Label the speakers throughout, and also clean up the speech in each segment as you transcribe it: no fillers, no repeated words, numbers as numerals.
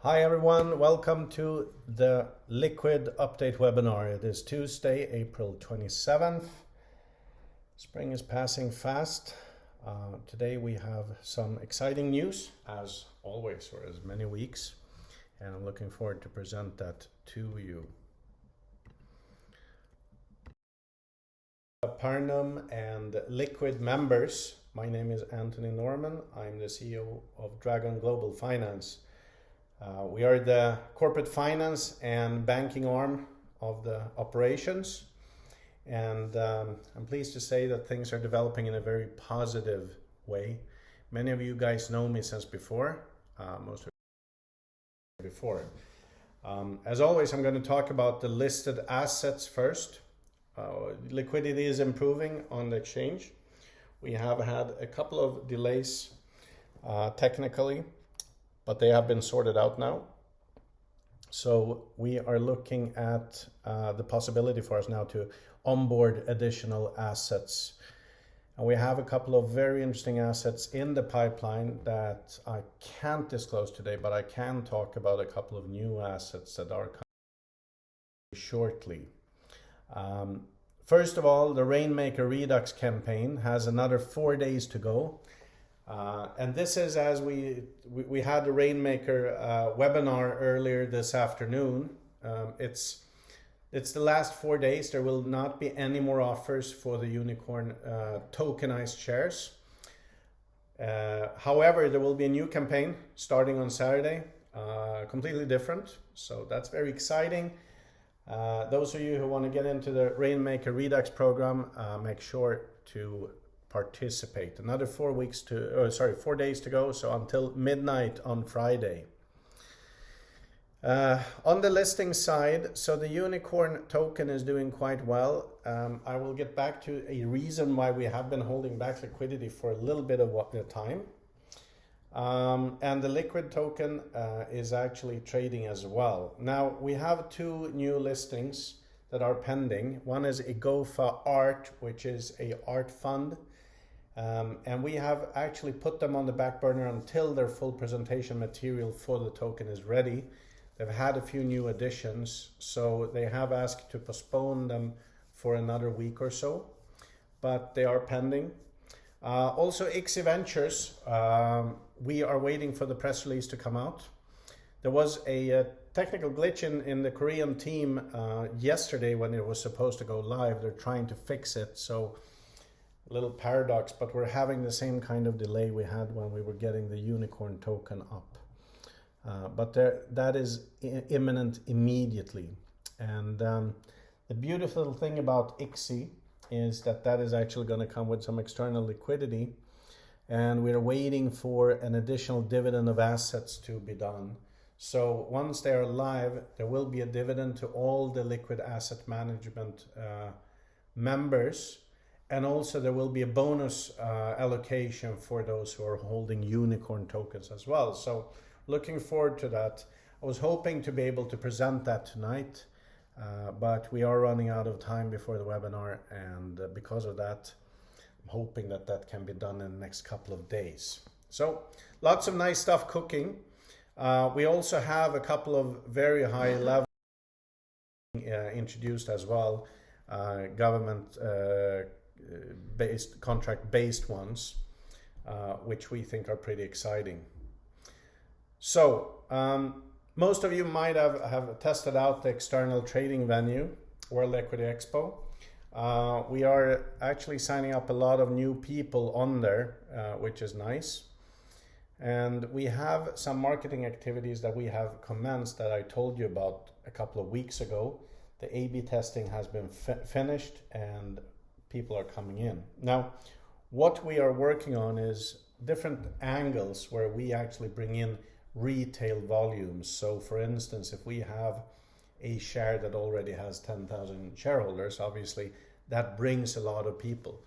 Speaker 1: Hi everyone, welcome to the Liquid update webinar. It is Tuesday, April 27th. Spring is passing fast. Today we have some exciting news, as always, for as many weeks, and I'm looking forward to present that to you. Parnum and Likquid members, my name is Anthony Norman. I'm the CEO of Dragon Global Finance. We are the corporate finance and banking arm of the operations, and I'm pleased to say that things are developing in a very positive way. Many of you guys know me since before, most of you before. As always, I'm going to talk about the listed assets first. Liquidity is improving on the exchange. We have had a couple of delays technically, but they have been sorted out now. So we are looking at the possibility for us now to onboard additional assets. And we have a couple of very interesting assets in the pipeline that I can't disclose today, but I can talk about a couple of new assets that are coming shortly. First of all, the Rainmaker Redux campaign has another 4 days to go. And this is as we had the Rainmaker webinar earlier this afternoon. It's the last 4 days. There will not be any more offers for the unicorn tokenized shares. However, there will be a new campaign starting on Saturday, completely different. So that's very exciting. Those of you who want to get into the Rainmaker Redux program, make sure to participate. Another 4 days to go, so until midnight on Friday. On the listing side, so the unicorn token is doing quite well. I will get back to a reason why we have been holding back liquidity for a little bit of time. And the Liquid token is actually trading as well. Now we have two new listings that are pending. One is Egofa Art, which is a art fund. And we have actually put them on the back burner until their full presentation material for the token is ready. They've had a few new additions, so they have asked to postpone them for another week or so, but they are pending. Also, IXI Ventures, we are waiting for the press release to come out. There was a technical glitch in the Korean team yesterday when it was supposed to go live. They're trying to fix it, so a little paradox, but we're having the same kind of delay we had when we were getting the unicorn token up. But that is imminent immediately. And the beautiful thing about IXI is that is actually going to come with some external liquidity. And we're waiting for an additional dividend of assets to be done. So once they are live, there will be a dividend to all the Liquid asset management members. And also there will be a bonus allocation for those who are holding unicorn tokens as well. So looking forward to that. I was hoping to be able to present that tonight, but we are running out of time before the webinar. And because of that, I'm hoping that can be done in the next couple of days. So lots of nice stuff cooking. We also have a couple of very high level introduced as well, government contract-based ones, which we think are pretty exciting. So most of you might have tested out the external trading venue, World Liquidity Expo. We are actually signing up a lot of new people on there, which is nice. And we have some marketing activities that we have commenced that I told you about a couple of weeks ago. The A/B testing has been finished and people are coming in. Now, what we are working on is different angles where we actually bring in retail volumes. So for instance, if we have a share that already has 10,000 shareholders, obviously that brings a lot of people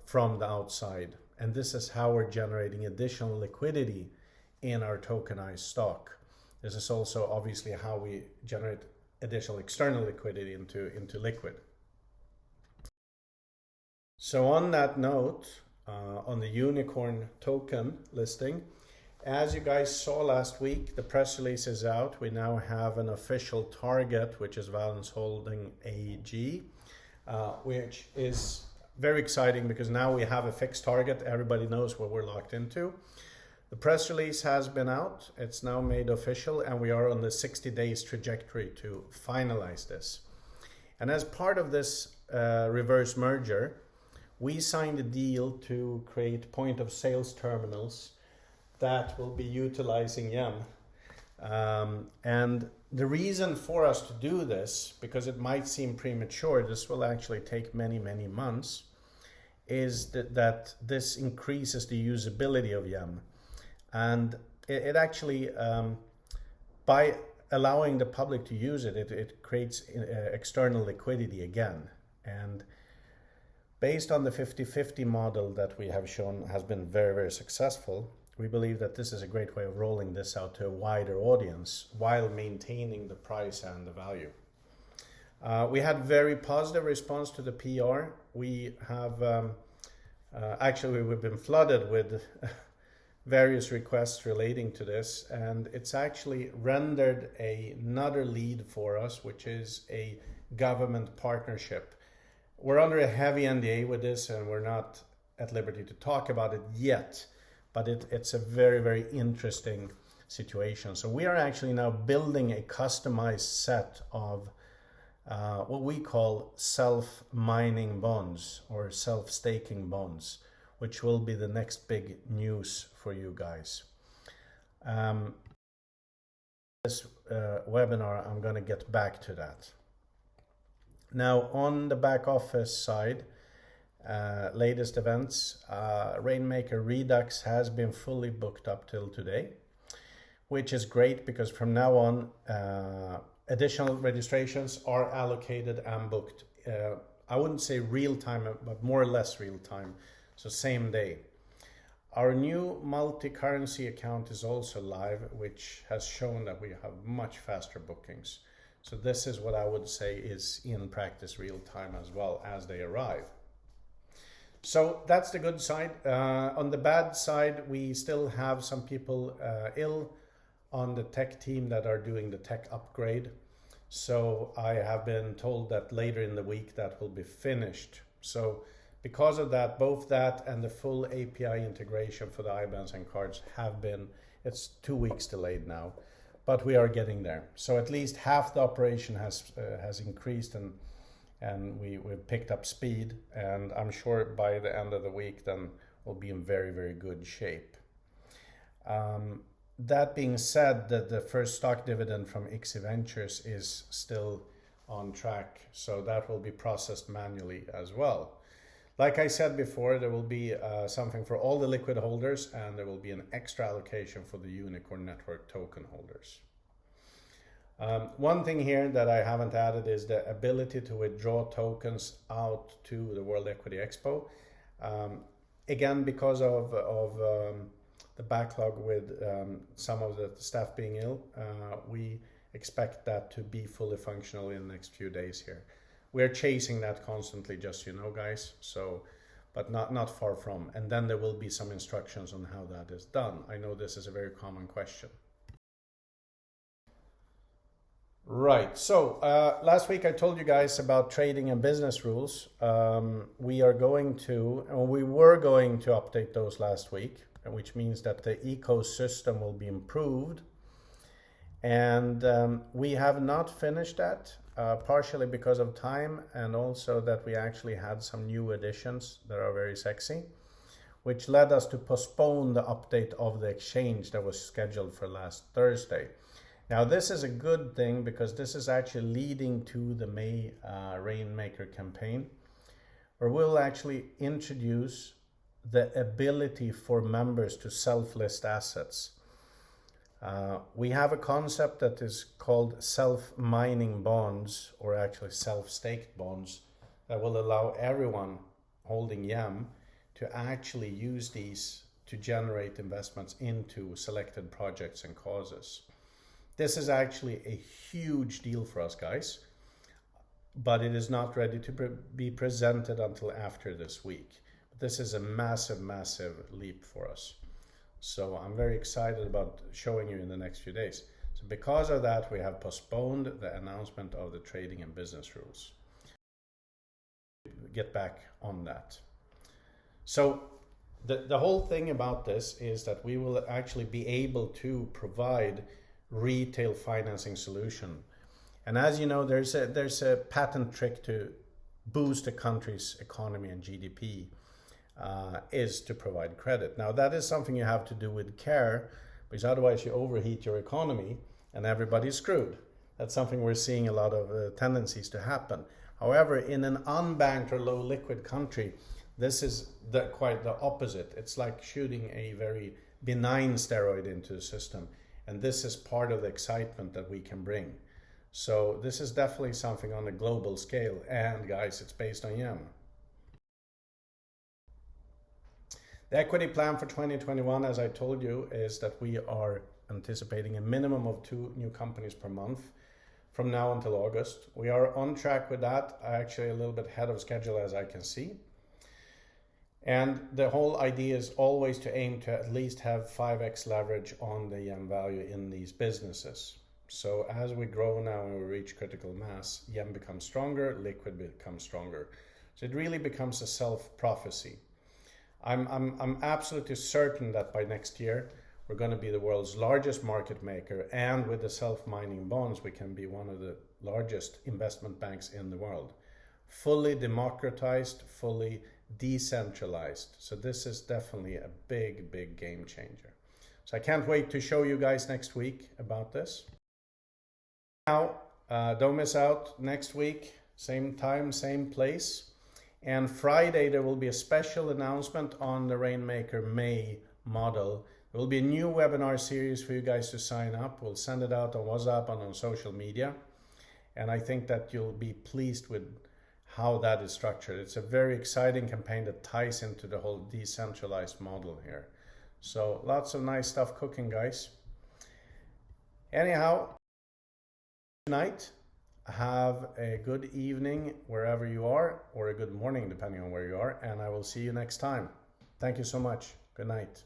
Speaker 1: from the outside. And this is how we're generating additional liquidity in our tokenized stock. This is also obviously how we generate additional external liquidity into Liquid. So on that note, on the unicorn token listing, As you guys saw last week, the press release is out. We now have an official target, which is Valens Holding AG, which is very exciting because now we have a fixed target. Everybody knows what we're locked into. The press release has been out. It's now made official, and we are on the 60 days trajectory to finalize this. And as part of this reverse merger, we signed a deal to create point of sales terminals that will be utilizing YEM. And the reason for us to do this, because it might seem premature, this will actually take many, many months, is that this increases the usability of YEM. And it actually, by allowing the public to use it, it creates external liquidity again. And based on the 50-50 model that we have shown has been very, very successful, we believe that this is a great way of rolling this out to a wider audience while maintaining the price and the value. We had very positive response to the PR. We have, actually we've been flooded with various requests relating to this, and it's actually rendered another lead for us, which is a government partnership. We're under a heavy NDA with this, and we're not at liberty to talk about it yet, but it's a very, very interesting situation. So we are actually now building a customized set of what we call self-mining bonds or self-staking bonds, which will be the next big news for you guys. This webinar, I'm going to get back to that. Now, on the back office side, latest events, Rainmaker Redux has been fully booked up till today, which is great because from now on, additional registrations are allocated and booked. I wouldn't say real time, but more or less real time. So same day. Our new multi-currency account is also live, which has shown that we have much faster bookings. So this is what I would say is in practice real time as well as they arrive. So that's the good side. On the bad side, we still have some people ill on the tech team that are doing the tech upgrade. So I have been told that later in the week that will be finished. So because of that, both that and the full API integration for the IBANs and cards have been, it's 2 weeks delayed now, but we are getting there. So at least half the operation has increased and we've picked up speed, and I'm sure by the end of the week then we'll be in very, very good shape. That being said, the first stock dividend from ICSI Ventures is still on track, so that will be processed manually as well. Like I said before, there will be something for all the Likquid holders, and there will be an extra allocation for the Unicorn Network token holders. One thing here that I haven't added is the ability to withdraw tokens out to the World Liquidity Expo. Again, because of the backlog with some of the staff being ill, we expect that to be fully functional in the next few days here. We're chasing that constantly, just so you know, guys. So, but not far from. And then there will be some instructions on how that is done. I know this is a very common question. Right, so last week I told you guys about trading and business rules. We were going to update those last week, which means that the ecosystem will be improved. And we have not finished that, partially because of time, and also that we actually had some new additions that are very sexy, which led us to postpone the update of the exchange that was scheduled for last Thursday. Now this is a good thing because this is actually leading to the May Rainmaker campaign, where we'll actually introduce the ability for members to self-list assets. We have a concept that is called self-mining bonds, or actually self-staked bonds, that will allow everyone holding YEM to actually use these to generate investments into selected projects and causes. This is actually a huge deal for us, guys, but it is not ready to be presented until after this week. This is a massive, massive leap for us. So I'm very excited about showing you in the next few days. So because of that, we have postponed the announcement of the trading and business rules. Get back on that. So the whole thing about this is that we will actually be able to provide retail financing solution. And as you know, there's a patent trick to boost a country's economy and GDP, is to provide credit. Now that is something you have to do with care, because otherwise you overheat your economy and everybody's screwed. That's something we're seeing a lot of tendencies to happen. However, in an unbanked or low liquid country, this is quite the opposite. It's like shooting a very benign steroid into the system. And this is part of the excitement that we can bring. So this is definitely something on a global scale. And guys, it's based on yen. The equity plan for 2021, as I told you, is that we are anticipating a minimum of 2 new companies per month from now until August. We are on track with that, actually a little bit ahead of schedule, as I can see. And the whole idea is always to aim to at least have 5x leverage on the yen value in these businesses. So as we grow now and we reach critical mass, yen becomes stronger, liquid becomes stronger. So it really becomes a self-prophecy. I'm absolutely certain that by next year, we're going to be the world's largest market maker, and with the self-mining bonds, we can be one of the largest investment banks in the world. Fully democratized, fully decentralized. So this is definitely a big, big game changer. So I can't wait to show you guys next week about this. Now, don't miss out next week, same time, same place. And Friday, there will be a special announcement on the Rainmaker May model. There will be a new webinar series for you guys to sign up. We'll send it out on WhatsApp and on social media. And I think that you'll be pleased with how that is structured. It's a very exciting campaign that ties into the whole decentralized model here. So lots of nice stuff cooking, guys. Anyhow, tonight, have a good evening wherever you are, or a good morning depending on where you are, and I will see you next time. Thank you so much. Good night.